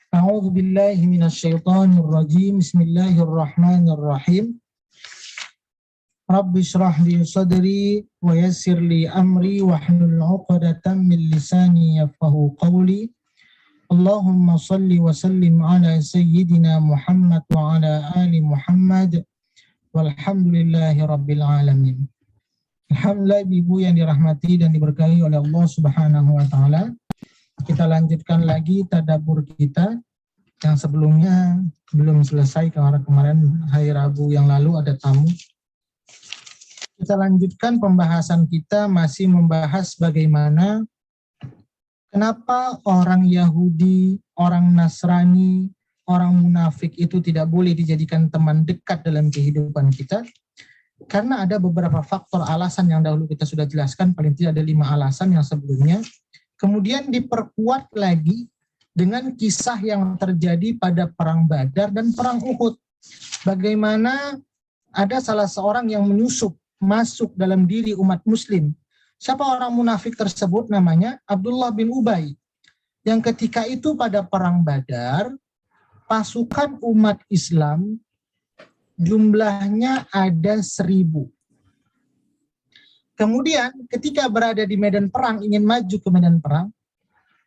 A'udzu billahi minasyaitonir rajim. Bismillahirrahmanirrahim. Rabbi shrah li sadri wa yassir li amri wahlul 'uqdatam min lisani yafqahu qawli. Allahumma salli wa sallim ala sayyidina Muhammad wa ala ali Muhammad. Walhamdulillahi rabbil alamin. Alhamdulillah, ibu yang dirahmati dan diberkahi oleh Allah Subhanahu wa taala. Kita lanjutkan lagi tadabbur kita yang sebelumnya belum selesai karena kemarin hari Rabu yang lalu ada tamu. Kita lanjutkan pembahasan kita, masih membahas bagaimana kenapa orang Yahudi, orang Nasrani, orang munafik itu tidak boleh dijadikan teman dekat dalam kehidupan kita. Karena ada beberapa faktor alasan yang dahulu kita sudah jelaskan, paling tidak ada 5 alasan yang sebelumnya. Kemudian diperkuat lagi dengan kisah yang terjadi pada perang Badar dan perang Uhud. Bagaimana ada salah seorang yang menyusup masuk dalam diri umat muslim. Siapa orang munafik tersebut? Namanya Abdullah bin Ubay. Yang ketika itu pada perang Badar, pasukan umat Islam jumlahnya ada 1000. Kemudian ketika berada di medan perang, ingin maju ke medan perang,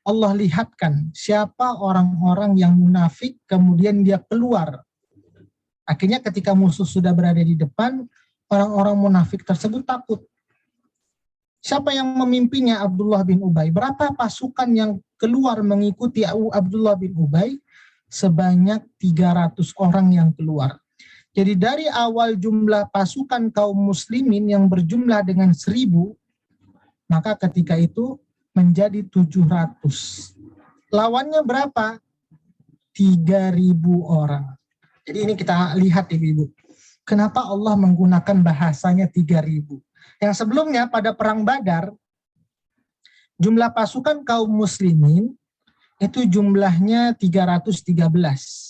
Allah lihatkan siapa orang-orang yang munafik, kemudian dia keluar. Akhirnya ketika musuh sudah berada di depan, orang-orang munafik tersebut takut. Siapa yang memimpinnya? Abdullah bin Ubay. Berapa pasukan yang keluar mengikuti Abdullah bin Ubay? Sebanyak 300 orang yang keluar. Jadi dari awal jumlah pasukan kaum muslimin yang berjumlah dengan 1000, maka ketika itu menjadi 700. Lawannya berapa? 3000 orang. Jadi ini kita lihat ibu-ibu. Kenapa Allah menggunakan bahasanya 3000? Yang sebelumnya pada perang Badar, jumlah pasukan kaum muslimin itu jumlahnya 313.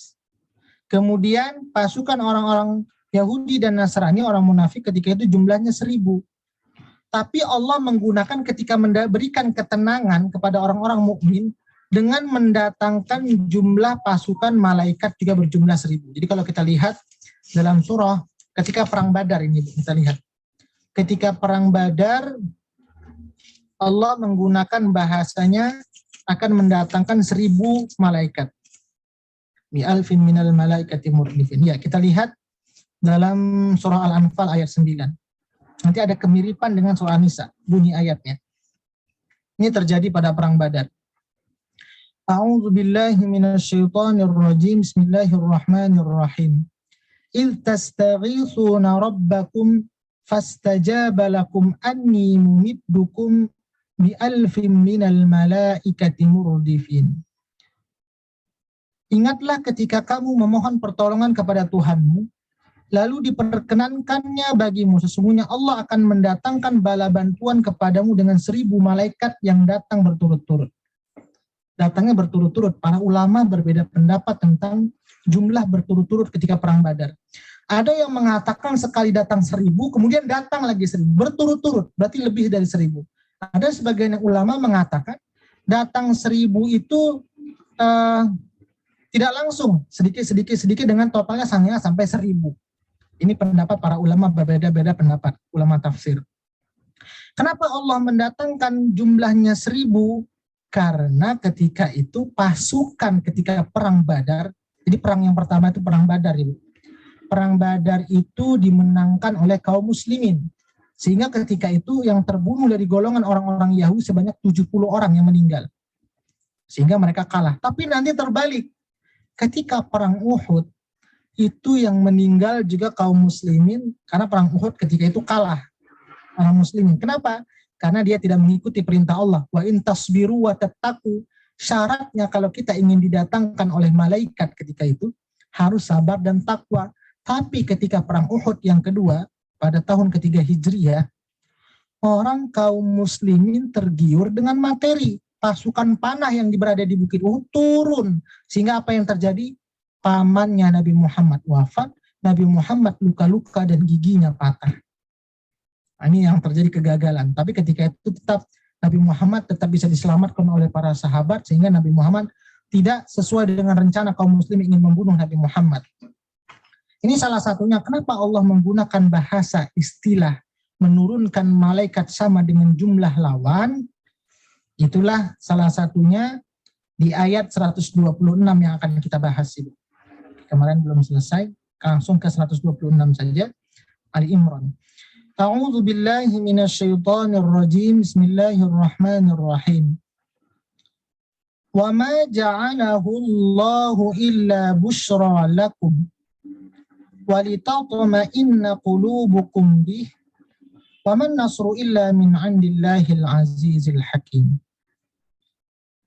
Kemudian pasukan orang-orang Yahudi dan Nasrani, orang munafik ketika itu jumlahnya 1000. Tapi Allah menggunakan ketika memberikan ketenangan kepada orang-orang mukmin dengan mendatangkan jumlah pasukan malaikat juga berjumlah 1000. Jadi kalau kita lihat dalam surah ketika perang Badar ini, kita lihat. Ketika perang Badar, Allah menggunakan bahasanya akan mendatangkan 1000 malaikat. Mi'alfin minal malaikati murdifin. Ya, kita lihat dalam surah Al-Anfal ayat 9. Nanti ada kemiripan dengan surah An-Nisa, bunyi ayatnya. Ini terjadi pada perang Badar. A'udzu billahi minasyaitonir rajim. Bismillahirrahmanirrahim. إِذْ تَسْتَغِيثُونَ رَبَّكُمْ فَاسْتَجَابَ لَكُمْ أَنِّي مُمِدُّكُمْ بِأَلْفٍ مِنَ الْمَلَائِكَةِ مُرْدِفِينَ. Ingatlah ketika kamu memohon pertolongan kepada Tuhanmu, lalu diperkenankannya bagimu, sesungguhnya Allah akan mendatangkan bala bantuan kepadamu dengan 1000 malaikat yang datang berturut-turut. Datangnya berturut-turut. Para ulama berbeda pendapat tentang jumlah berturut-turut ketika perang Badar. Ada yang mengatakan sekali datang 1000, kemudian datang lagi 1000, berturut-turut, berarti lebih dari 1000. Ada sebagian ulama mengatakan datang 1000 itu tidak langsung, sedikit dengan totalnya sampai 1000. Ini pendapat para ulama, berbeda-beda pendapat, ulama tafsir. Kenapa Allah mendatangkan jumlahnya 1000? Karena ketika itu pasukan ketika perang Badar, jadi perang yang pertama itu perang Badar, Ibu. Perang Badar itu dimenangkan oleh kaum muslimin. Sehingga ketika itu yang terbunuh dari golongan orang-orang Yahudi sebanyak 70 orang yang meninggal. Sehingga mereka kalah. Tapi nanti terbalik. Ketika perang Uhud, itu yang meninggal juga kaum muslimin, karena perang Uhud ketika itu kalah orang muslimin. Kenapa? Karena dia tidak mengikuti perintah Allah. Wa in tasbiru wa tattaqu. Syaratnya kalau kita ingin didatangkan oleh malaikat ketika itu, harus sabar dan takwa. Tapi ketika perang Uhud yang kedua, pada tahun ketiga Hijriah, orang kaum muslimin tergiur dengan materi. Pasukan panah yang berada di Bukit Uhud turun. Sehingga apa yang terjadi? Pamannya Nabi Muhammad wafat, Nabi Muhammad luka-luka dan giginya patah. Ini yang terjadi kegagalan. Tapi ketika itu tetap Nabi Muhammad tetap bisa diselamatkan oleh para sahabat, sehingga Nabi Muhammad tidak sesuai dengan rencana kaum muslim ingin membunuh Nabi Muhammad. Ini salah satunya kenapa Allah menggunakan bahasa istilah menurunkan malaikat sama dengan jumlah lawan. Itulah salah satunya di ayat 126 yang akan kita bahas Ibu. Kemarin belum selesai, langsung ke 126 saja. Ali Imran. A'udzu billahi minasyaitonir rajim. Bismillahirrahmanirrahim. Wa ma ja'alahu Allahu illa busyra lakum wa litatma'inna qulubukum bih wa man nasru illa min 'indillahil 'azizil hakim.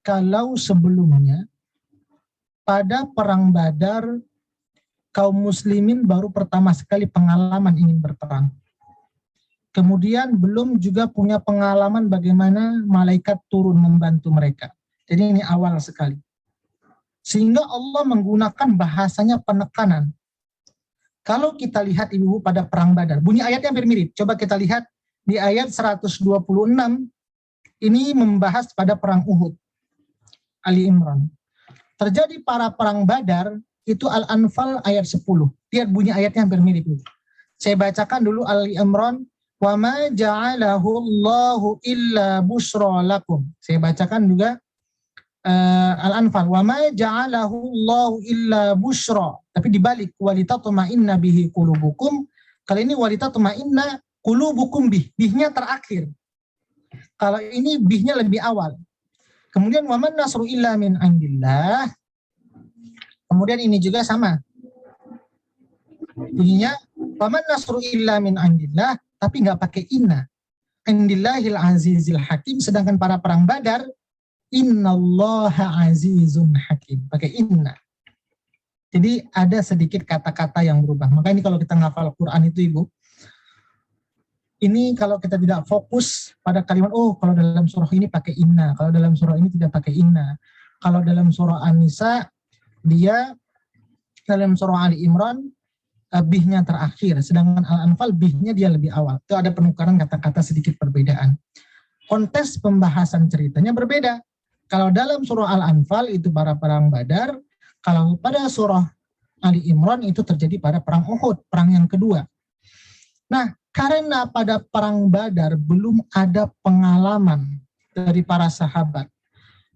Kalau sebelumnya pada perang Badar kaum muslimin baru pertama sekali pengalaman ingin berperang. Kemudian belum juga punya pengalaman bagaimana malaikat turun membantu mereka. Jadi ini awal sekali. Sehingga Allah menggunakan bahasanya penekanan. Kalau kita lihat Ibu pada perang Badar, bunyi ayatnya hampir mirip. Coba kita lihat di ayat 126, ini membahas pada perang Uhud. Ali Imran. Terjadi para perang Badar, itu Al-Anfal ayat 10. Lihat bunyi ayatnya hampir mirip. Saya bacakan dulu Ali Imran. Wa ma ja'alahu Allahu illa busyra lakum. Saya bacakan juga Al-Anfal. Wa ma ja'alahu Allahu illa busyra. Tapi dibalik. Walitatma'inna bihi qulubukum. Kali ini walitatma'inna qulubukum bih. Bihnya terakhir. Kalau ini bihnya lebih awal. Kemudian wa man nasru illa min 'indillah. Kemudian ini juga sama. Bunyinya wa man nasru illa min 'indillah, tapi nggak pakai inna. 'Indillahil azizil hakim, sedangkan para perang Badar innallaha azizun hakim, pakai inna. Jadi ada sedikit kata-kata yang berubah. Makanya kalau kita ngafal Quran itu Ibu, ini kalau kita tidak fokus pada kalimat, oh kalau dalam surah ini pakai inna, kalau dalam surah ini tidak pakai inna. Kalau dalam surah An-Nisa, dia dalam surah Ali Imran, bihnya terakhir, sedangkan Al-Anfal bihnya dia lebih awal. Itu ada penukaran kata-kata sedikit perbedaan. Konteks pembahasan ceritanya berbeda. Kalau dalam surah Al-Anfal itu para perang Badar, kalau pada surah Ali Imran itu terjadi pada perang Uhud, perang yang kedua. Nah, karena pada perang Badar belum ada pengalaman dari para sahabat,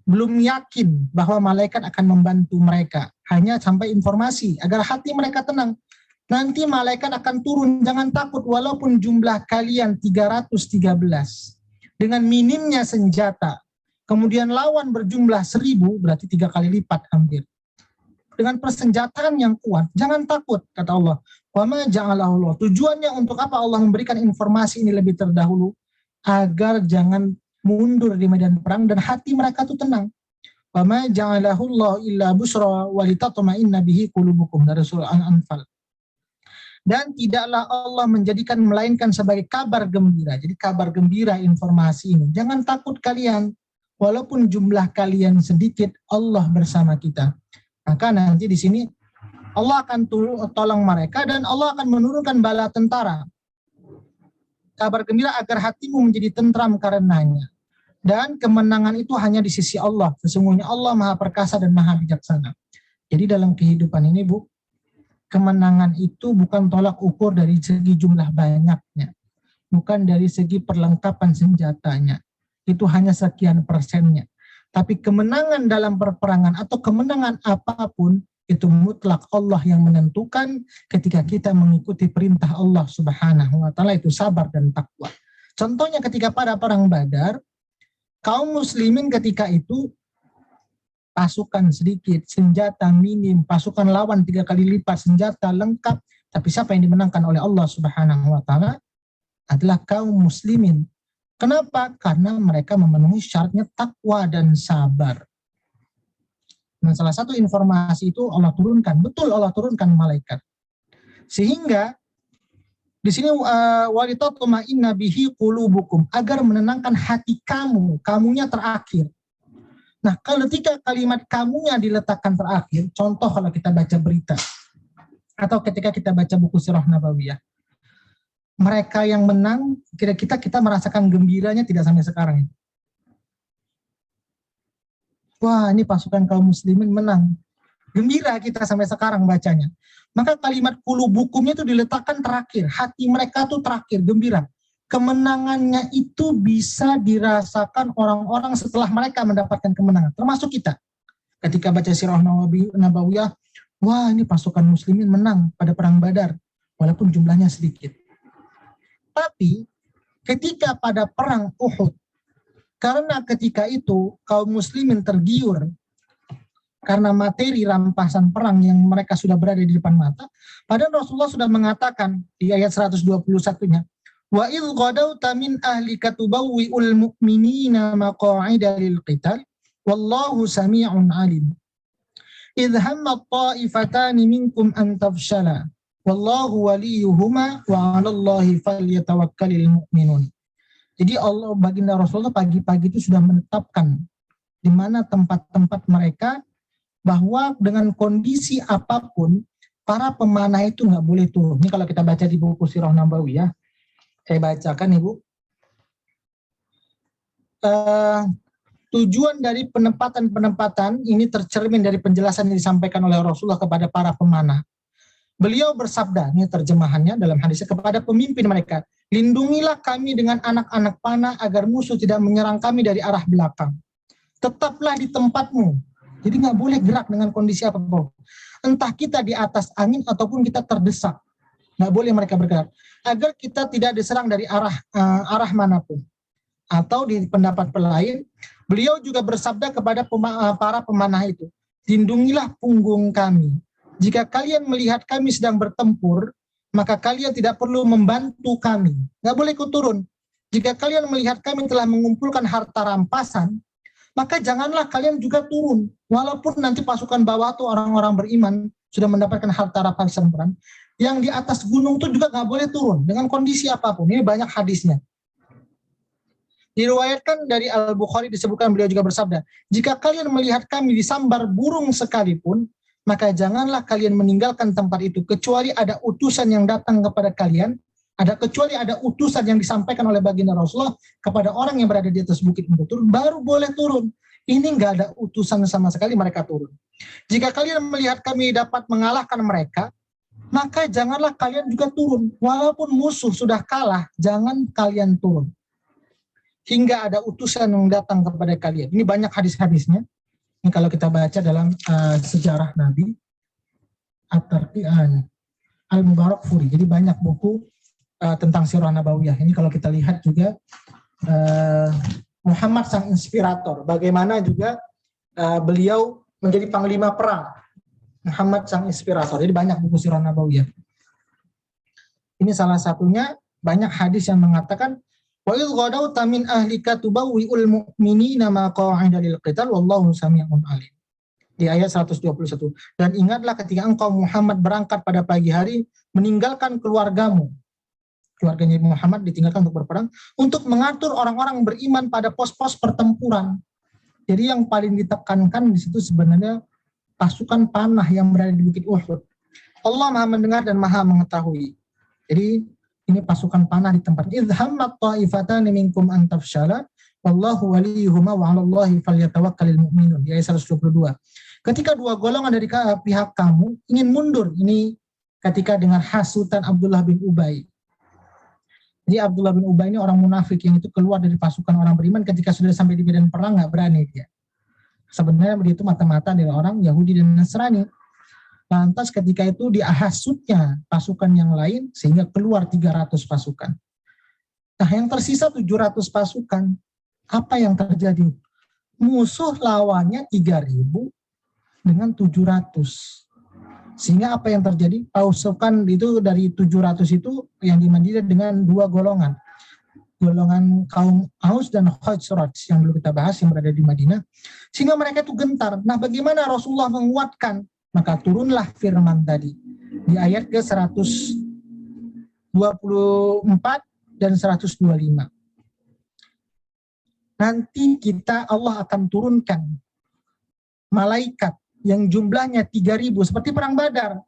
belum yakin bahwa malaikat akan membantu mereka, hanya sampai informasi agar hati mereka tenang. Nanti malaikat akan turun, jangan takut walaupun jumlah kalian 313. Dengan minimnya senjata, kemudian lawan berjumlah 1000, berarti 3 kali lipat hampir. Dengan persenjataan yang kuat, jangan takut, kata Allah. Wa ma ja'alahu Allah. Tujuannya untuk apa Allah memberikan informasi ini lebih terdahulu? Agar jangan mundur di medan perang dan hati mereka itu tenang. Wa ma ja'alahu Allah illa busra wa litatma'inna bihi qulubukum, dari surah Al-Anfal. Dan tidaklah Allah menjadikan melainkan sebagai kabar gembira. Jadi kabar gembira informasi ini. Jangan takut kalian. Walaupun jumlah kalian sedikit, Allah bersama kita. Maka nanti di sini Allah akan tolong mereka dan Allah akan menurunkan bala tentara. Kabar gembira agar hatimu menjadi tentram karenanya. Dan kemenangan itu hanya di sisi Allah. Sesungguhnya Allah Maha Perkasa dan Maha Bijaksana. Jadi dalam kehidupan ini Bu, kemenangan itu bukan tolak ukur dari segi jumlah banyaknya. Bukan dari segi perlengkapan senjatanya. Itu hanya sekian persennya. Tapi kemenangan dalam perperangan atau kemenangan apapun, itu mutlak Allah yang menentukan ketika kita mengikuti perintah Allah Subhanahu wa Ta'ala, itu sabar dan takwa. Contohnya ketika pada perang Badar, kaum muslimin ketika itu pasukan sedikit, senjata minim, pasukan lawan 3 kali lipat, senjata lengkap, tapi siapa yang dimenangkan oleh Allah Subhanahu wa Ta'ala adalah kaum muslimin. Kenapa? Karena mereka memenuhi syaratnya takwa dan sabar. Nah, salah satu informasi itu Allah turunkan, betul Allah turunkan malaikat. Sehingga di sini walitatma'inna bihi qulubukum, agar menenangkan hati kamu, kamunya terakhir. Nah, ketika kalimat kamunya diletakkan terakhir, contoh kalau kita baca berita atau ketika kita baca buku Sirah Nabawiyah, mereka yang menang, kita merasakan gembiranya tidak sampai sekarang. wah ini pasukan kaum muslimin menang. Gembira kita sampai sekarang bacanya. Maka kalimat qulubukumnya itu diletakkan terakhir. Hati mereka tuh terakhir, gembira. Kemenangannya itu bisa dirasakan orang-orang setelah mereka mendapatkan kemenangan. Termasuk kita. Ketika baca sirah Nabawiyah, wah ini pasukan muslimin menang pada perang Badar. Walaupun jumlahnya sedikit. Tapi ketika pada perang Uhud, karena ketika itu kaum muslimin tergiur karena materi rampasan perang yang mereka sudah berada di depan mata, padahal Rasulullah sudah mengatakan di ayat 121-nya, wa idh ghadawta min ahlika tubawwi'ul mu'minina maqa'ida lil qital wallahu sami'un alim. Idh hamma ta'ifatani minkum an tafshala wallahu waliyuhuma wa 'alallahi falyatawakkalul mu'minun. Jadi Allah, baginda Rasulullah pagi-pagi itu sudah menetapkan di mana tempat-tempat mereka, bahwa dengan kondisi apapun para pemanah itu nggak boleh turun. Ini kalau kita baca di buku Sirah Nabawiyah, saya bacakan Ibu. Tujuan dari penempatan-penempatan ini tercermin dari penjelasan yang disampaikan oleh Rasulullah kepada para pemanah. Beliau bersabda, ini terjemahannya dalam hadisnya, kepada pemimpin mereka, lindungilah kami dengan anak-anak panah agar musuh tidak menyerang kami dari arah belakang. Tetaplah di tempatmu. Jadi nggak boleh gerak dengan kondisi apapun. Entah kita di atas angin ataupun kita terdesak. Nggak boleh mereka bergerak. Agar kita tidak diserang dari arah manapun. Atau di pendapat lain, beliau juga bersabda kepada para pemanah itu, lindungilah punggung kami. Jika kalian melihat kami sedang bertempur, maka kalian tidak perlu membantu kami. Nggak boleh ikut turun. Jika kalian melihat kami telah mengumpulkan harta rampasan, maka janganlah kalian juga turun. Walaupun nanti pasukan bawah itu orang-orang beriman sudah mendapatkan harta rampasan perang, yang di atas gunung itu juga nggak boleh turun dengan kondisi apapun. Ini banyak hadisnya. Diriwayatkan dari Al-Bukhari disebutkan beliau juga bersabda, jika kalian melihat kami disambar burung sekalipun, maka janganlah kalian meninggalkan tempat itu kecuali ada utusan yang datang kepada kalian, kecuali ada utusan yang disampaikan oleh baginda Rasulullah kepada orang yang berada di atas bukit untuk turun, baru boleh turun. Ini nggak ada utusan sama sekali, mereka turun. Jika kalian melihat kami dapat mengalahkan mereka, maka janganlah kalian juga turun. Walaupun musuh sudah kalah, jangan kalian turun. Hingga ada utusan yang datang kepada kalian. Ini banyak hadis-hadisnya. Ini kalau kita baca dalam sejarah Nabi At-Tarqi'an Al-Mubarakfuri. Jadi banyak buku tentang Sirah Nabawiyah. Ini kalau kita lihat juga Muhammad sang inspirator. Bagaimana juga beliau menjadi panglima perang. Muhammad sang inspirator. Jadi banyak buku Sirah Nabawiyah. Ini salah satunya, banyak hadis yang mengatakan wa idh ghadawta min ahlika tubawwi'ul mu'minina maqa'ida lil qital wallahu sami'un alim. Di ayat 121. Dan ingatlah ketika engkau Muhammad berangkat pada pagi hari meninggalkan keluargamu. Keluarganya Muhammad ditinggalkan untuk berperang untuk mengatur orang-orang beriman pada pos-pos pertempuran. Jadi yang paling ditekankan di situ sebenarnya pasukan panah yang berada di Bukit Uhud. Allah Maha mendengar dan Maha mengetahui. Jadi ini pasukan panah di tempat. Idh hammat ta'ifatani minkum an tafshala wallahu waliyuhuma wa 'alallahi falyatawakkalul mu'minun. Di ayat 122. Ketika dua golongan dari pihak kamu ingin mundur, ini ketika dengan hasutan Abdullah bin Ubay. Jadi Abdullah bin Ubay ini orang munafik yang itu keluar dari pasukan orang beriman ketika sudah sampai di medan perang nggak berani dia. Sebenarnya dia itu mata-mata adalah orang Yahudi dan Nasrani. Lantas ketika itu dihasutnya pasukan yang lain sehingga keluar 300 pasukan. Nah yang tersisa 700 pasukan. Apa yang terjadi? Musuh lawannya 3.000 dengan 700. Sehingga apa yang terjadi? Pasukan itu dari 700 itu yang di Madinah dengan dua golongan. Golongan kaum Aus dan Khazraj yang dulu kita bahas yang berada di Madinah. Sehingga mereka itu gentar. Nah bagaimana Rasulullah menguatkan? Maka turunlah firman tadi di ayat ke 124 dan 125. Nanti Allah akan turunkan malaikat yang jumlahnya 3.000 seperti perang Badar.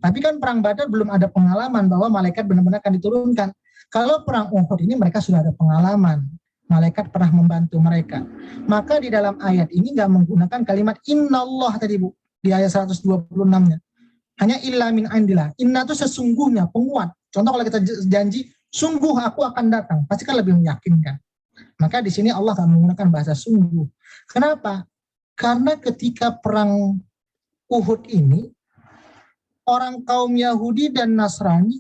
Tapi kan perang Badar belum ada pengalaman bahwa malaikat benar-benar akan diturunkan. Kalau perang Uhud ini mereka sudah ada pengalaman. Malaikat pernah membantu mereka. Maka di dalam ayat ini nggak menggunakan kalimat innallah tadi Bu, di ayat 126-nya. Hanya illa min indillah. Inna itu sesungguhnya, penguat. Contoh kalau kita janji, sungguh aku akan datang, pasti kan lebih meyakinkan. Maka di sini Allah akan menggunakan bahasa sungguh. Kenapa? Karena ketika perang Uhud ini, orang kaum Yahudi dan Nasrani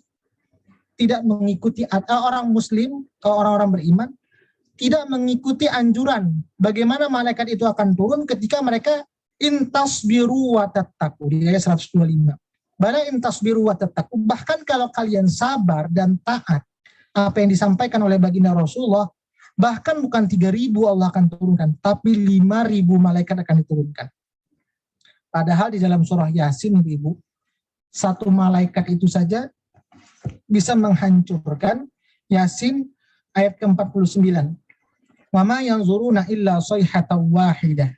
tidak mengikuti, orang Muslim, kalau orang-orang beriman, tidak mengikuti anjuran bagaimana malaikat itu akan turun ketika mereka intasbiru wa tattaqu di ayat 125. Bala intasbiru wa tattaqu, bahkan kalau kalian sabar dan taat apa yang disampaikan oleh baginda Rasulullah, bahkan bukan 3.000 Allah akan turunkan, tapi 5.000 malaikat akan diturunkan. Padahal di dalam surah Yasin, Ibu, satu malaikat itu saja bisa menghancurkan. Yasin ayat ke-49. Wa ma yanzuruna illa sayhatan wahidah.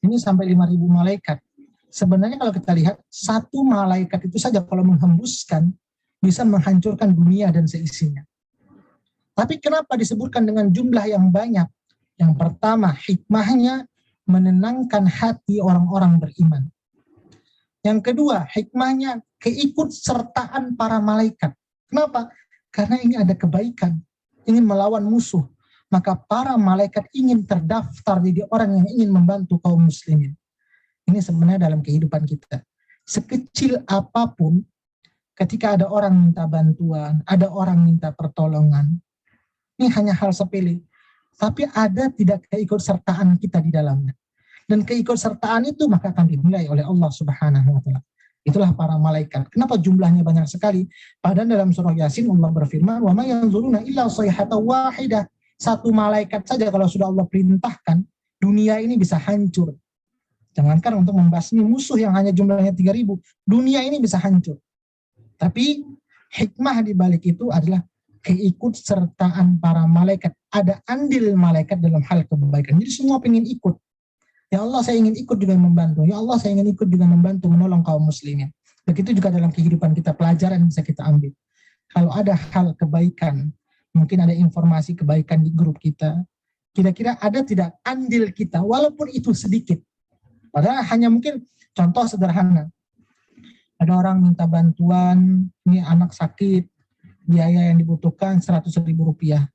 Ini sampai 5.000 malaikat. Sebenarnya kalau kita lihat, satu malaikat itu saja kalau menghembuskan bisa menghancurkan dunia dan seisinya. Tapi kenapa disebutkan dengan jumlah yang banyak? Yang pertama, hikmahnya menenangkan hati orang-orang beriman. Yang kedua, hikmahnya keikutsertaan para malaikat. Kenapa? Karena ini ada kebaikan, ingin melawan musuh. Maka para malaikat ingin terdaftar jadi orang yang ingin membantu kaum muslimin. Ini sebenarnya dalam kehidupan kita. Sekecil apapun, ketika ada orang minta bantuan, ada orang minta pertolongan, ini hanya hal sepele. Tapi ada tidak keikutsertaan kita di dalamnya. Dan keikutsertaan itu maka akan dinilai oleh Allah Subhanahu wa Ta'ala. Itulah para malaikat. Kenapa jumlahnya banyak sekali? Padahal dalam surah Yasin Allah berfirman, "Wa ma yanzuruna illa sayhatan wahidah." Satu malaikat saja kalau sudah Allah perintahkan, dunia ini bisa hancur. Jangankan untuk membasmi musuh yang hanya jumlahnya 3.000, dunia ini bisa hancur. Tapi hikmah di balik itu adalah keikutsertaan para malaikat. Ada andil malaikat dalam hal kebaikan. Jadi semua pengen ikut. Ya Allah, saya ingin ikut juga membantu. Ya Allah, saya ingin ikut juga membantu menolong kaum muslimin. Begitu juga dalam kehidupan kita, pelajaran yang bisa kita ambil. Kalau ada hal kebaikan, mungkin ada informasi kebaikan di grup kita, kira-kira ada tidak andil kita, walaupun itu sedikit. Padahal hanya mungkin contoh sederhana. Ada orang minta bantuan, ini anak sakit, biaya yang dibutuhkan 100.000 rupiah.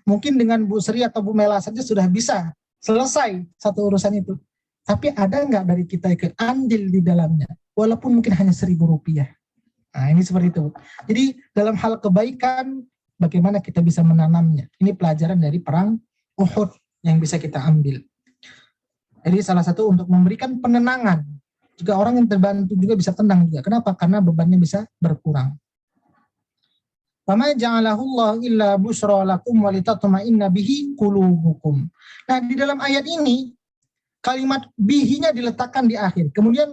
Mungkin dengan Bu Sri atau Bu Mela saja sudah bisa selesai satu urusan itu. Tapi ada nggak dari kita ikut andil di dalamnya, walaupun mungkin hanya 1.000 rupiah. Nah ini seperti itu. Jadi dalam hal kebaikan, bagaimana kita bisa menanamnya. Ini pelajaran dari perang Uhud yang bisa kita ambil. Jadi salah satu untuk memberikan penenangan. Juga orang yang terbantu juga bisa tenang juga. Kenapa? Karena bebannya bisa berkurang. Wama ja'alahu Allah illa busra lakum wa litatma'inna bihi qulubukum. Nah, di dalam ayat ini kalimat bihinya diletakkan di akhir. Kemudian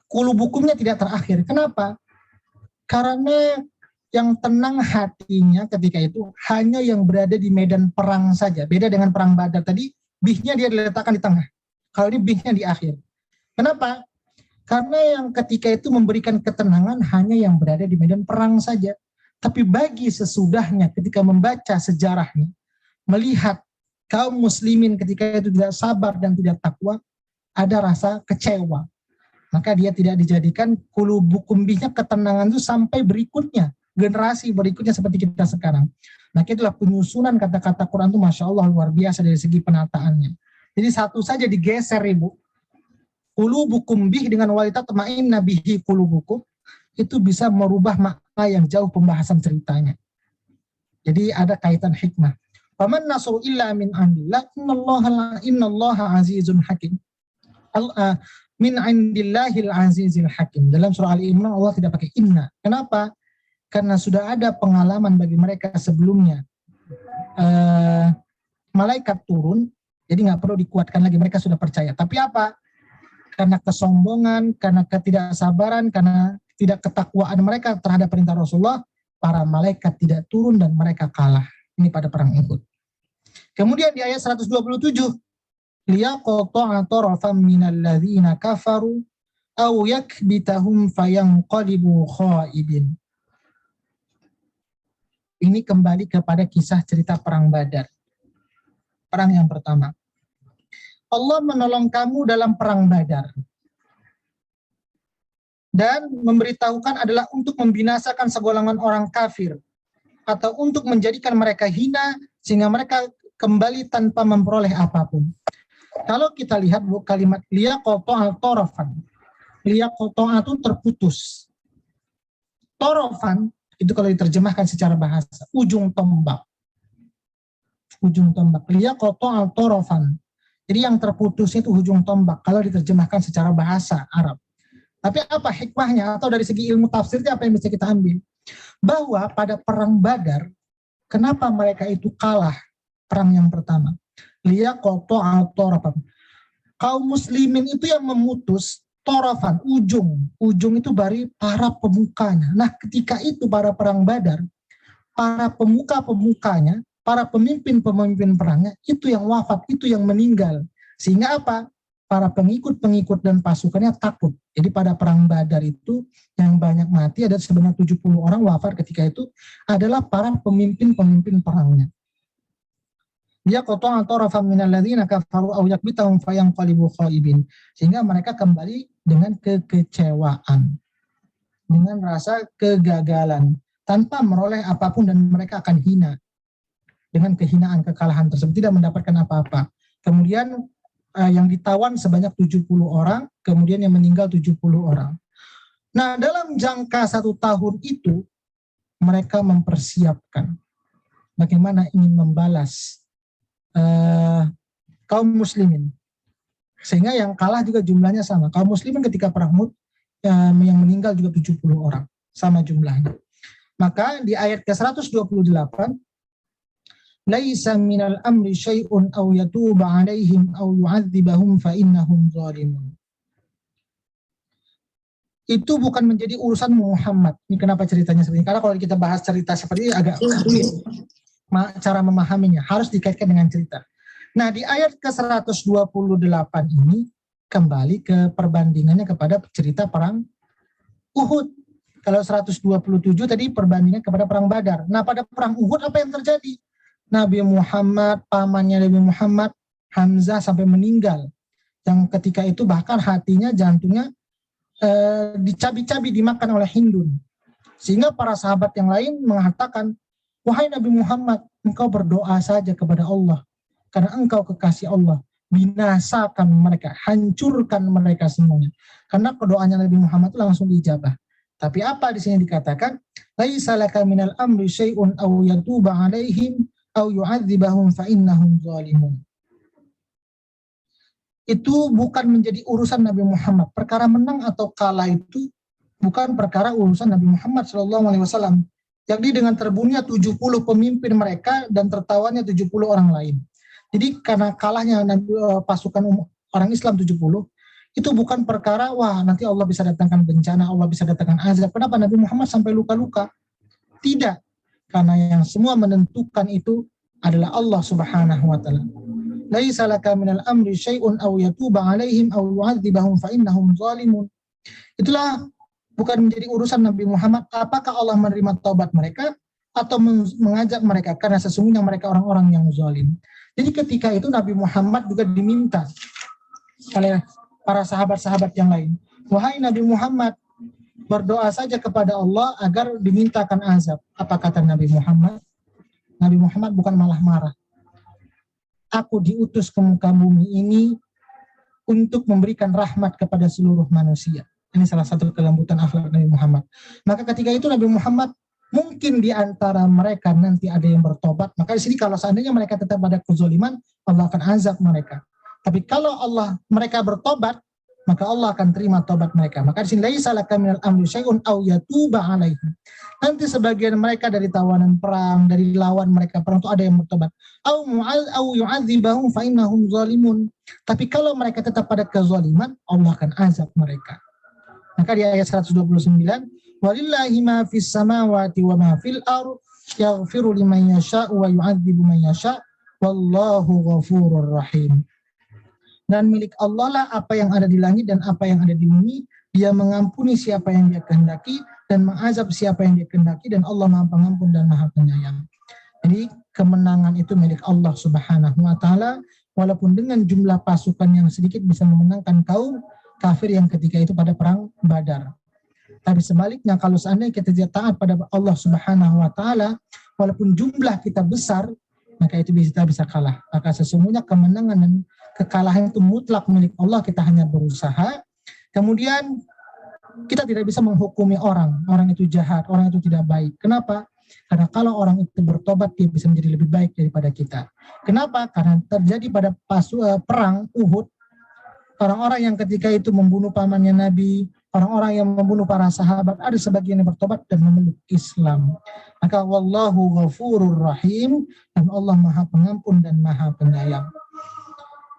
qulubukumnya tidak terakhir. Kenapa? Karena yang tenang hatinya ketika itu hanya yang berada di medan perang saja. Beda dengan perang Badar tadi, bihnya dia diletakkan di tengah. Kalau ini bihnya di akhir. Kenapa? Karena yang ketika itu memberikan ketenangan hanya yang berada di medan perang saja. Tapi bagi sesudahnya ketika membaca sejarahnya, melihat kaum muslimin ketika itu tidak sabar dan tidak takwa, ada rasa kecewa. Maka dia tidak dijadikan qulubukum bihnya, ketenangan itu sampai berikutnya. Generasi berikutnya seperti kita sekarang. Nah, itulah penyusunan kata-kata Quran itu Masya Allah luar biasa dari segi penataannya. Jadi satu saja digeser Ibu. Qulubukum bih dengan walitatma'inna bihi qulubukum, itu bisa merubah makna yang jauh pembahasan ceritanya. Jadi ada kaitan hikmah. Faman nasru illa min andillah innallaha azizun hakim. Min indillahil azizil hakim. Dalam surah Al-Imran Allah tidak pakai inna. Kenapa? Karena sudah ada pengalaman bagi mereka sebelumnya. Malaikat turun, jadi nggak perlu dikuatkan lagi, mereka sudah percaya. Tapi apa? Karena kesombongan, karena ketidaksabaran, karena tidak ketakwaan mereka terhadap perintah Rasulullah, para malaikat tidak turun dan mereka kalah. Ini pada perang Uhud. Kemudian di ayat 127, liyaqta'a tarafan minal ladzina kafaru aw yakbitahum fayanqalibu khaibin. Ini kembali kepada kisah cerita perang Badar. perang yang pertama. Allah menolong kamu dalam perang Badar. Dan memberitahukan adalah untuk membinasakan segolongan orang kafir. Atau untuk menjadikan mereka hina sehingga mereka kembali tanpa memperoleh apapun. Kalau kita lihat kalimat liyaqta'a tarafan. Liyaqta'a itu terputus. Tarafan itu kalau diterjemahkan secara bahasa, ujung tombak. Ujung tombak. Liyaqta'a tarafan. Jadi yang terputus itu ujung tombak kalau diterjemahkan secara bahasa Arab. Tapi apa hikmahnya atau dari segi ilmu tafsirnya apa yang bisa kita ambil? Bahwa pada perang Badar, kenapa mereka itu kalah perang yang pertama? Liyaqta'a tarafan. Kaum muslimin itu yang memutus tarafan, ujung. Ujung itu dari para pemukanya. Nah, ketika itu pada perang Badar, para pemuka-pemukanya, para pemimpin-pemimpin perangnya, itu yang wafat, itu yang meninggal. Sehingga apa? Para pengikut-pengikut dan pasukannya takut. Jadi pada perang Badar itu yang banyak mati, ada sebanyak 70 orang wafat ketika itu, adalah para pemimpin-pemimpin perangnya. Dia qata'a tarafan minal ladzina kafaru aw yakbitahum fayanqalibu khaibin. Sehingga mereka kembali dengan kekecewaan, dengan rasa kegagalan, tanpa meroleh apapun dan mereka akan hina. Dengan kehinaan, kekalahan tersebut tidak mendapatkan apa-apa. Kemudian yang ditawan sebanyak 70 orang, kemudian yang meninggal 70 orang. Nah, dalam jangka 1 tahun itu, mereka mempersiapkan bagaimana ingin membalas kaum muslimin. Sehingga yang kalah juga jumlahnya sama. Kaum muslimin ketika perang Uhud, yang meninggal juga 70 orang, sama jumlahnya. Maka di ayat ke-128, laisa minal amri syai'un aw yatuba 'alaihim aw yu'adzibahum fa innahum zalimun. Itu bukan menjadi urusan Muhammad. Ini kenapa ceritanya seperti ini? Karena kalau kita bahas cerita seperti ini agak sulit cara memahaminya, harus dikaitkan dengan cerita. Nah, di ayat ke-128 ini kembali ke perbandingannya kepada cerita perang Uhud. Kalau 127 tadi perbandingan kepada perang Badar. Nah, pada perang Uhud apa yang terjadi? Nabi Muhammad, pamannya Nabi Muhammad, Hamzah sampai meninggal. Yang ketika itu bahkan hatinya, jantungnya dicabi-cabi, dimakan oleh Hindun. Sehingga para sahabat yang lain mengatakan, wahai Nabi Muhammad, engkau berdoa saja kepada Allah. Karena engkau kekasih Allah. Binasakan mereka, hancurkan mereka semuanya. Karena doanya Nabi Muhammad itu langsung diijabah. Tapi apa di sini dikatakan? Laisa laka minal amri syai'un aw yatuba 'alaihim aw yu'adzibahum fa innahum zalimun. Itu bukan menjadi urusan Nabi Muhammad. Perkara menang atau kalah itu bukan perkara urusan Nabi Muhammad SAW. Jadi dengan terbunuhnya 70 pemimpin mereka dan tertawanya 70 orang lain. Jadi karena kalahnya pasukan orang Islam 70, itu bukan perkara wah nanti Allah bisa datangkan bencana, Allah bisa datangkan azab. Kenapa Nabi Muhammad sampai luka-luka? Tidak. Karena yang semua menentukan itu adalah Allah Subhanahu wa taala. Laisa laka minal amri syai'un aw yatuba 'alaihim aw yu'adzibahum fa innahum zalimun. Itulah bukan menjadi urusan Nabi Muhammad apakah Allah menerima taubat mereka atau mengajak mereka, karena sesungguhnya mereka orang-orang yang zalim. Jadi ketika itu Nabi Muhammad juga diminta oleh para sahabat-sahabat yang lain, wahai Nabi Muhammad, berdoa saja kepada Allah agar dimintakan azab. Apa kata Nabi Muhammad? Nabi Muhammad bukan malah marah. Aku diutus ke muka bumi ini untuk memberikan rahmat kepada seluruh manusia. Ini salah satu kelembutan akhlak Nabi Muhammad. Maka ketika itu Nabi Muhammad, mungkin di antara mereka nanti ada yang bertobat. Maka di sini kalau seandainya mereka tetap pada kezaliman, Allah akan azab mereka. Tapi kalau mereka bertobat, maka Allah akan terima tobat mereka. Maka di sini laisa laka minal amri syai'un aw yatuba 'alaihim. Nanti sebagian mereka dari tawanan perang, dari lawan mereka perang itu ada yang bertobat. Aw yu'adzibahum fa innahum zalimun. Tapi kalau mereka tetap pada kezaliman, Allah akan azab mereka. Maka di ayat 129, walillahi ma fis samawati wa ma fil ardh yaghfiru liman yasha' wa yu'adzibu man yasha' wallahu ghafurur rahim. Dan milik Allah lah apa yang ada di langit dan apa yang ada di bumi. Dia mengampuni siapa yang dia kehendaki dan mengazab siapa yang dia kehendaki, dan Allah Maha Pengampun dan Maha Penyayang. Jadi kemenangan itu milik Allah Subhanahu wa taala, walaupun dengan jumlah pasukan yang sedikit bisa memenangkan kaum kafir yang ketika itu pada perang Badar. Tapi sebaliknya kalau seandainya kita tidak taat pada Allah Subhanahu wa taala, walaupun jumlah kita besar, maka itu kita bisa kalah. Maka sesungguhnya kemenangan dan kekalahan itu mutlak milik Allah, kita hanya berusaha. Kemudian kita tidak bisa menghukumi orang itu jahat, orang itu tidak baik. Kenapa? Karena kalau orang itu bertobat, dia bisa menjadi lebih baik daripada kita. Kenapa? Karena terjadi pada perang Uhud, orang-orang yang ketika itu membunuh pamannya Nabi, orang-orang yang membunuh para sahabat, ada sebagian yang bertobat dan memeluk Islam. Maka wallahu ghafurur rahim, dan Allah Maha Pengampun dan Maha Penyayang.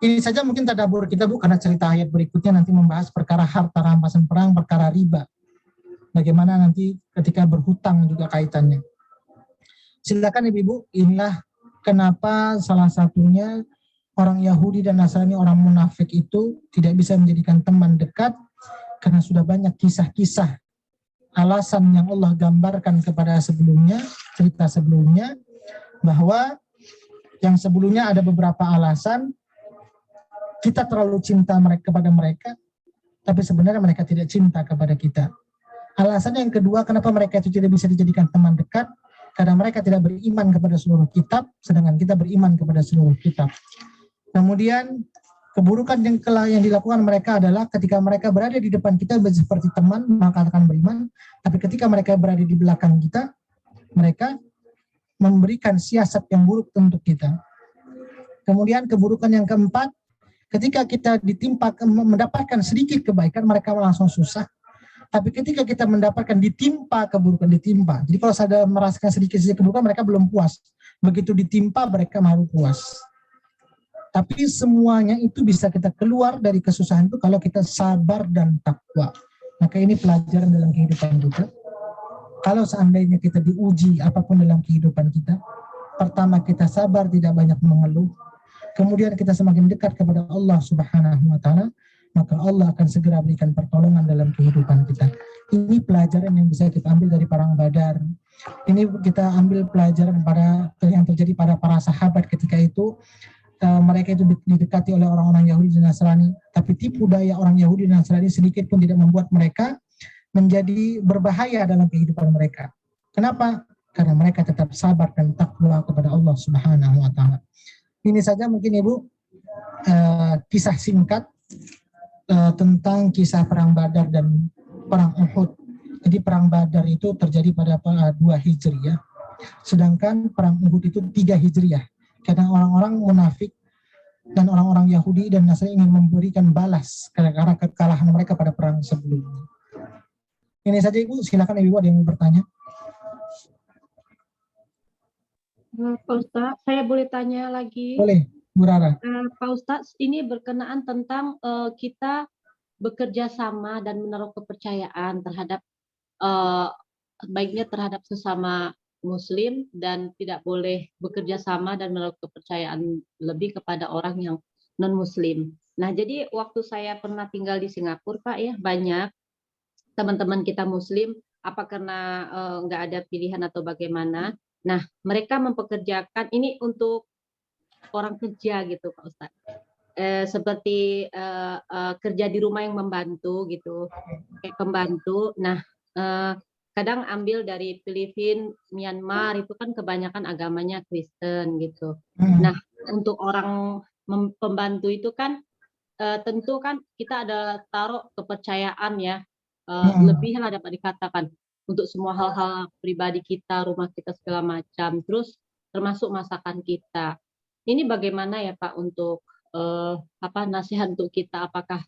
Ini saja mungkin tadabbur kita, Bu, karena cerita ayat berikutnya nanti membahas perkara harta rampasan perang, perkara riba. Bagaimana nanti ketika berhutang juga kaitannya. Silakan Ibu, inilah kenapa salah satunya orang Yahudi dan Nasrani, orang munafik itu tidak bisa menjadikan teman dekat, karena sudah banyak kisah-kisah alasan yang Allah gambarkan kepada sebelumnya, cerita sebelumnya, bahwa yang sebelumnya ada beberapa alasan kita terlalu cinta kepada mereka, tapi sebenarnya mereka tidak cinta kepada kita. Alasan yang kedua, kenapa mereka itu tidak bisa dijadikan teman dekat, karena mereka tidak beriman kepada seluruh kitab, sedangkan kita beriman kepada seluruh kitab. Kemudian keburukan yang dilakukan mereka adalah ketika mereka berada di depan kita seperti teman, maka akan beriman, tapi ketika mereka berada di belakang kita, mereka memberikan siasat yang buruk untuk kita. Kemudian keburukan yang keempat, ketika kita mendapatkan sedikit kebaikan, mereka langsung susah. Tapi ketika kita mendapatkan ditimpa keburukan, jadi kalau saya merasakan sedikit keburukan, mereka belum puas. Begitu ditimpa, mereka baru puas. Tapi semuanya itu bisa kita keluar dari kesusahan itu kalau kita sabar dan takwa. Maka ini pelajaran dalam kehidupan kita. Kalau seandainya kita diuji apapun dalam kehidupan kita, pertama kita sabar, tidak banyak mengeluh. Kemudian kita semakin dekat kepada Allah Subhanahu wa taala, maka Allah akan segera berikan pertolongan dalam kehidupan kita. Ini pelajaran yang bisa kita ambil dari perang Badar. Ini kita ambil pelajaran yang terjadi pada para sahabat ketika itu. Mereka itu didekati oleh orang-orang Yahudi dan Nasrani, tapi tipu daya orang Yahudi dan Nasrani sedikit pun tidak membuat mereka menjadi berbahaya dalam kehidupan mereka. Kenapa? Karena mereka tetap sabar dan takwa kepada Allah Subhanahu wa taala. Ini saja mungkin Ibu kisah singkat tentang kisah perang Badar dan perang Uhud. Jadi perang Badar itu terjadi pada 2 Hijriah, sedangkan perang Uhud itu 3 Hijriah. Karena orang-orang munafik dan orang-orang Yahudi dan Nasrani ingin memberikan balas karena kekalahan mereka pada perang sebelumnya. Ini saja Ibu, silakan Ibu ada yang bertanya. Pak Ustadz, saya boleh tanya lagi? Boleh, Bu Rara. Pak Ustadz, ini berkenaan tentang kita bekerja sama dan menaruh kepercayaan terhadap baiknya terhadap sesama Muslim, dan tidak boleh bekerja sama dan menaruh kepercayaan lebih kepada orang yang non-Muslim. Nah, jadi waktu saya pernah tinggal di Singapura, Pak, ya, banyak teman-teman kita Muslim, apa karena nggak ada pilihan atau bagaimana. Nah, mereka mempekerjakan ini untuk orang kerja gitu, Pak Ustadz. Seperti kerja di rumah yang membantu gitu, kayak pembantu. Nah, kadang ambil dari Filipina, Myanmar, itu kan kebanyakan agamanya Kristen gitu. Nah, untuk orang pembantu itu kan tentu kan kita ada taruh kepercayaan ya, lebih lah dapat dikatakan untuk semua hal-hal pribadi kita, rumah kita segala macam, terus termasuk masakan kita. Ini bagaimana ya Pak untuk nasihat untuk kita, apakah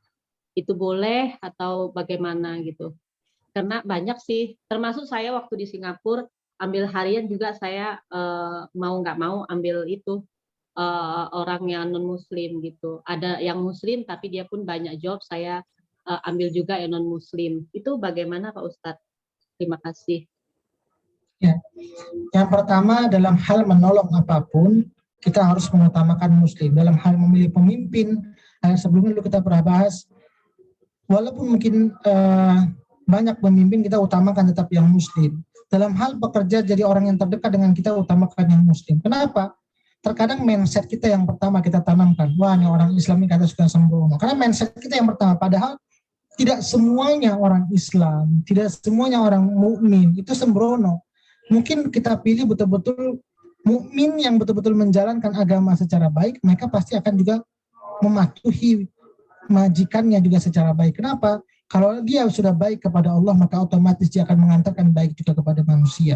itu boleh atau bagaimana gitu? Karena banyak sih, termasuk saya waktu di Singapura ambil harian juga saya mau nggak mau ambil itu orang yang non Muslim gitu. Ada yang Muslim tapi dia pun banyak job, saya ambil juga yang non Muslim. Itu bagaimana Pak Ustadz? Terima kasih. Ya, yang pertama dalam hal menolong apapun kita harus mengutamakan Muslim. Dalam hal memilih pemimpin, sebelumnya kita pernah bahas, walaupun mungkin banyak pemimpin kita utamakan tetap yang Muslim. dalam hal bekerja jadi orang yang terdekat dengan kita, utamakan yang muslim. Kenapa? Terkadang mindset kita yang pertama kita tanamkan, wah ini orang Islam ini kata suka sembrono. Karena mindset kita yang pertama, padahal tidak semuanya orang Islam, tidak semuanya orang mukmin itu sembrono. Mungkin kita pilih betul-betul mukmin yang betul-betul menjalankan agama secara baik, mereka pasti akan juga mematuhi majikannya juga secara baik. Kenapa? Kalau dia sudah baik kepada Allah, maka otomatis dia akan mengantarkan baik juga kepada manusia.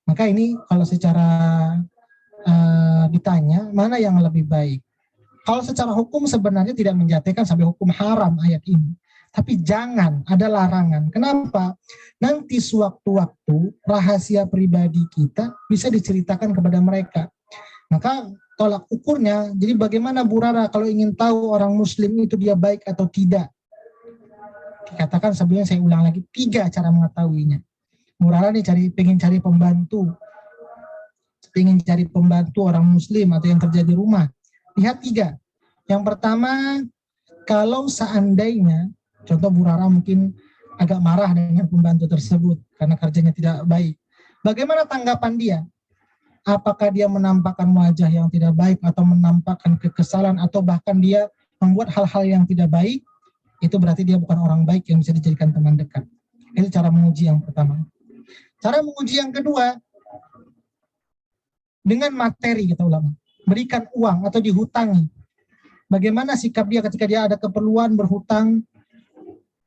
Maka ini kalau secara ditanya, mana yang lebih baik? Kalau secara hukum sebenarnya tidak menjatuhkan sampai hukum haram ayat ini. Tapi jangan, ada larangan. Kenapa? Nanti sewaktu-waktu rahasia pribadi kita bisa diceritakan kepada mereka. Maka tolak ukurnya, jadi bagaimana Bu Rara kalau ingin tahu orang muslim itu dia baik atau tidak? Dikatakan sebelumnya, saya ulang lagi, 3 cara mengetahuinya. Bu Rara nih pengen cari pembantu orang muslim atau yang kerja di rumah. Lihat 3. Yang pertama, kalau seandainya, contoh Bu Rara mungkin agak marah dengan pembantu tersebut karena kerjanya tidak baik. Bagaimana tanggapan dia? Apakah dia menampakkan wajah yang tidak baik atau menampakkan kekesalan atau bahkan dia membuat hal-hal yang tidak baik? Itu berarti dia bukan orang baik yang bisa dijadikan teman dekat. Itu cara menguji yang pertama. Cara menguji yang kedua, dengan materi kita ulama. Berikan uang atau dihutangi. Bagaimana sikap dia ketika dia ada keperluan berhutang?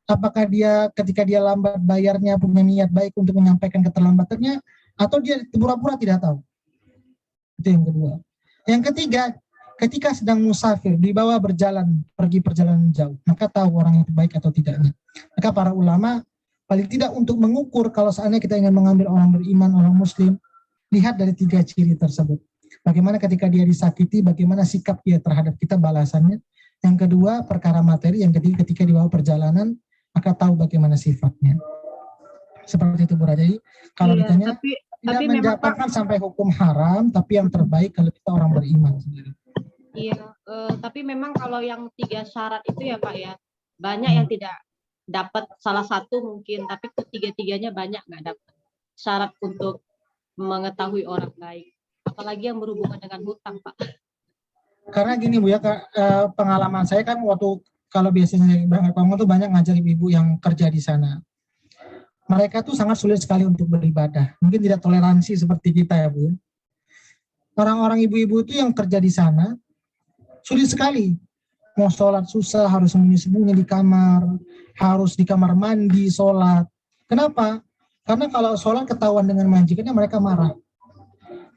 Apakah dia ketika dia lambat bayarnya punya niat baik untuk menyampaikan keterlambatannya, atau dia pura-pura tidak tahu? Itu yang kedua. Yang ketiga, ketika sedang musafir, dibawa pergi perjalanan jauh, maka tahu orang itu baik atau tidaknya. Maka para ulama paling tidak untuk mengukur kalau seandainya kita ingin mengambil orang beriman, orang muslim, lihat dari 3 ciri tersebut. Bagaimana ketika dia disakiti, bagaimana sikap dia terhadap kita, balasannya. Yang kedua, perkara materi. Yang ketiga, ketika dibawa perjalanan, maka tahu bagaimana sifatnya. Seperti itu Bu Rara. Jadi kalau ditanya, tidak menjatuhkan sampai hukum haram, tapi yang terbaik kalau kita orang beriman sendiri. Iya, tapi memang kalau yang 3 syarat itu ya Pak ya, banyak yang tidak dapat salah satu mungkin, tapi ketiga-tiganya banyak nggak dapat syarat untuk mengetahui orang baik. Apalagi yang berhubungan dengan hutang Pak. Karena gini Bu ya, pengalaman saya kan waktu kalau biasanya berangkat kamu tuh banyak ngajar ibu-ibu yang kerja di sana. Mereka tuh sangat sulit sekali untuk beribadah. Mungkin tidak toleransi seperti kita ya Bu. Orang-orang ibu-ibu itu yang kerja di sana sulit sekali. Mau sholat susah, harus sembunyi-sembunyi di kamar, harus di kamar mandi sholat. Kenapa? Karena kalau sholat ketahuan dengan majikannya mereka marah.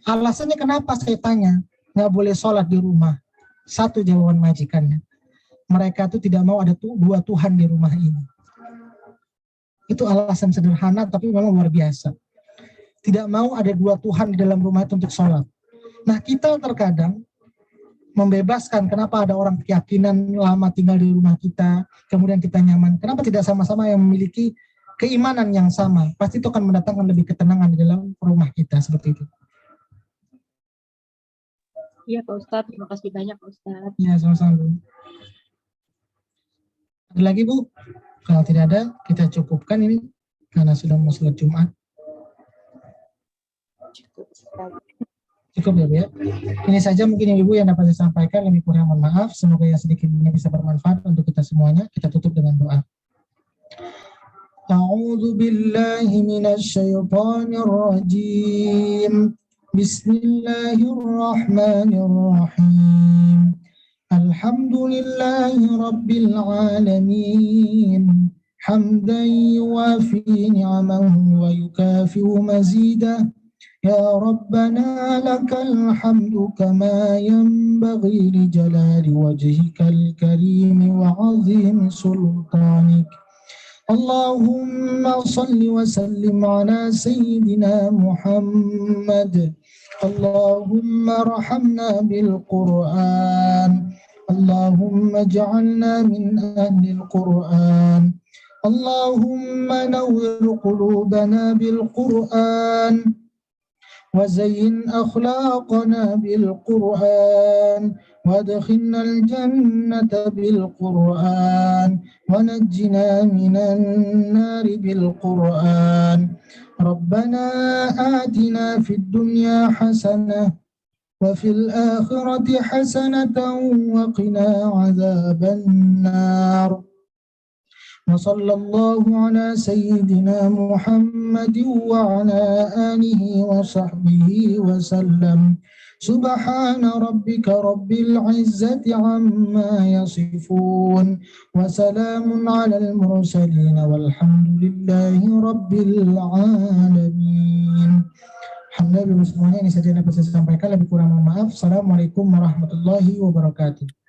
Alasannya kenapa saya tanya? Nggak boleh sholat di rumah. Satu jawaban majikannya. Mereka tuh tidak mau ada 2 Tuhan di rumah ini. Itu alasan sederhana tapi memang luar biasa. Tidak mau ada 2 Tuhan di dalam rumah itu untuk sholat. Nah kita terkadang membebaskan, kenapa ada orang keyakinan lama tinggal di rumah kita, kemudian kita nyaman. Kenapa tidak sama-sama yang memiliki keimanan yang sama? Pasti itu akan mendatangkan lebih ketenangan di dalam rumah kita, seperti itu. Iya Pak Ustadz, terima kasih banyak Pak Ustadz. Ya, sama-sama Bu. Ada lagi Bu? Kalau tidak ada, kita cukupkan ini karena sudah mau sholat Jumat. Cukup ya Bu ya. Ini saja mungkin Ibu yang dapat saya sampaikan, lebih kurang mohon maaf. Semoga yang sedikit ini bisa bermanfaat untuk kita semuanya. Kita tutup dengan doa. A'udzu billahi minasy syaithanir rajim. Bismillahirrahmanirrahim. Alhamdulillahi rabbil alamin. Hamdan yuwafi ni'amahu wa yukafi'u mazidah. Ya Rabbana lakal hamdu kama yanbaghi li jalali wajhikal karim wa azim sultanik. Allahumma salli wa sallim ala sayyidina Muhammad. Allahumma rahamna bil Qur'an. Allahumma ja'alna min ahli al-Qur'an. Allahumma nawwir qulubana bil Qur'an. وزين أخلاقنا بالقرآن وادخلنا الجنة بالقرآن ونجنا من النار بالقرآن ربنا آتنا في الدنيا حسنة وفي الآخرة حسنة وقنا عذاب النار. وصلى الله على سيدنا محمد وعلى آله وصحبه وسلم. سبحان ربك رب العزة عما يصفون وسلام على المرسلين والحمد لله رب العالمين. Alhamdulillah semuanya, ini saja yang dapat saya sampaikan, lebih kurang mohon maaf. Assalamualaikum warahmatullahi wabarakatuh.